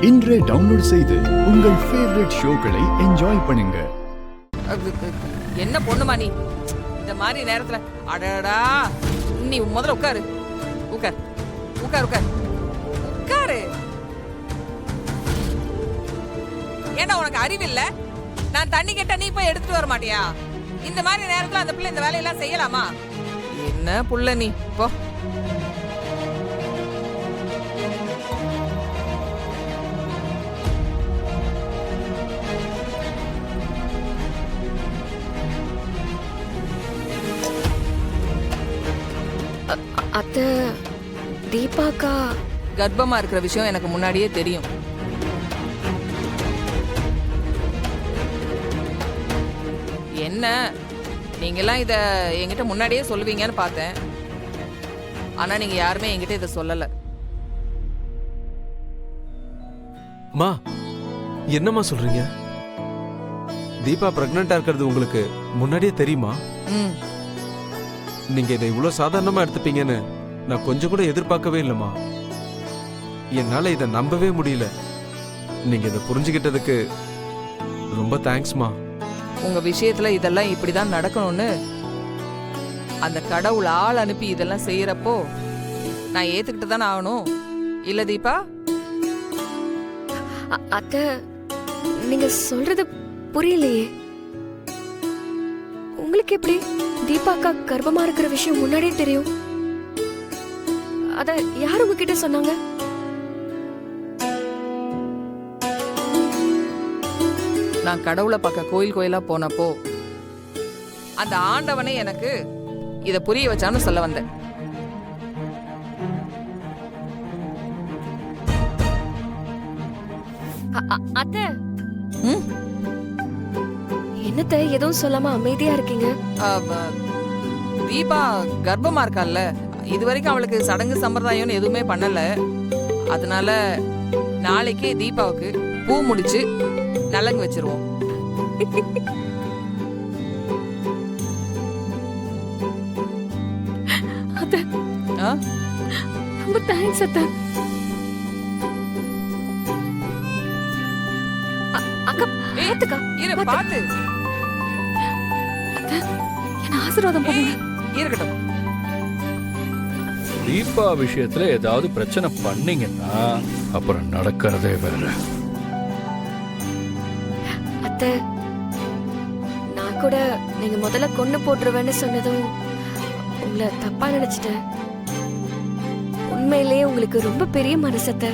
இன்றே டவுன்லோட் செய்து உங்கள் ஃபேவரட் ஷோக்களை என்ஜாய் பண்ணுங்க. என்ன பொண்ணுமா நீ இந்த மாதிரி நேரத்துல? அடடா, நீ முதல்ல உட்காரு. உட்கார் உட்கார் உட்கார் உட்காரு. ஏன்னா உனக்கு அறிவில்ல? நான் தண்ணி கேட்டா நீ போய் எடுத்துட்டு வர மாட்டியா? இந்த மாதிரி நேரத்துல அந்த பிள்ளை இந்த வேலையெல்லாம் செய்யலாமா? என்ன புள்ள நீ போ. அத்தை, தீபாக்கா கர்ப்பமா இருக்கிற விஷயம் எனக்கு முன்னாடியே தெரியும். என்ன நீங்கெல்லாம் இத என்கிட்ட முன்னாடியே சொல்லுவீங்கன்னு பார்த்தேன். ஆனா நீங்க யாருமே என்கிட்ட இத சொல்லல. மா, என்னம்மா சொல்றீங்க? தீபா பிரெக்னண்டா இருக்கிறது உங்களுக்கு முன்னாடியே தெரியுமா? நீங்க இதை இவ்வளவு சாதாரணமா எடுத்துப்பீங்கன்னு நான் கொஞ்சம் கூட எதிர்பார்க்கவே இல்லைம்மா. என்னால இதை நம்பவே முடியல. நீங்க இதை புரிஞ்சுக்கிட்டதுக்கு ரொம்ப தேங்க்ஸ்மா. உங்க விஷயத்துல இதெல்லாம் இப்படிதான் நடக்கணும்னு அந்த கடவுள் ஆள் அனுப்பி இதெல்லாம் செய்யறப்போ நான் ஏத்துக்கிட்டு தானே ஆகணும், இல்ல தீபா? அத்தை, நீங்க சொல்றது புரியலையே. உங்களுக்கு எப்படி தீபாக்கா கர்ப்பமா இருக்கிற விஷயம் முன்னாடியே தெரியும்? அத யார் உங்ககிட்ட சொன்னாங்க? நான் கடவுளை பார்க்க கோயில் கோயிலா போனப்போ அந்த ஆண்டவனே எனக்கு இத புரிய வச்சான்னு சொல்ல வந்தேன். அத்தை, என்னத்த எதுவும் சொல்லாம அமைதியா இருக்கீங்க? தீபா கர்ப்பமா இருக்கால்ல, இது வரைக்கும் அவளுக்கு சடங்கு சம்பிரதாயம்னு எதுவுமே பண்ணல. அதனால நாளைக்கு தீபாவுக்கு பூ முடிச்சு நலங்கு வச்சிருவோம். ரொம்ப தேங்க்ஸ் அத்தை. அக்கா, பாத்துக்கா, இரு பாத்து. என்ன ஆசீர்வாதம் பண்ணுங்க. இருக்கட்டும். தீபா விஷயத்துல ஏதாவது பிரச்சனை பண்ணீங்கன்னா அப்புறம் நடக்கிறதே வேற. அத்தை, நான் கூட நீங்க முதல்ல கொண்டு போட்டுருவேன்னு சொன்னதும் உங்களை தப்பா நினைச்சிட்டேன். உண்மையிலேயே உங்களுக்கு ரொம்ப பெரிய மனசத்தை.